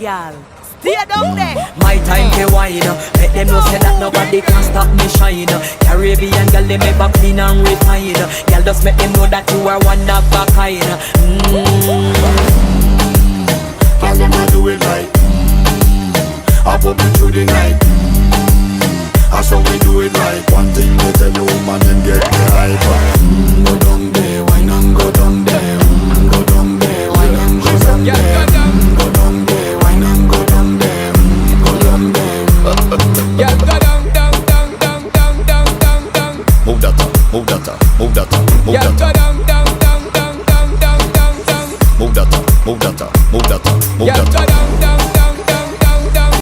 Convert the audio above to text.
y'all. Stay down there. My time to wine. Let them know say that nobody can stop me shine. Caribbean girl, they make back clean and refine. Girl, just make them know that you are one of a kind. Girl, them a do it right. I put me through the night. That's how we do it right. One thing we tell you, woman, then get the hype.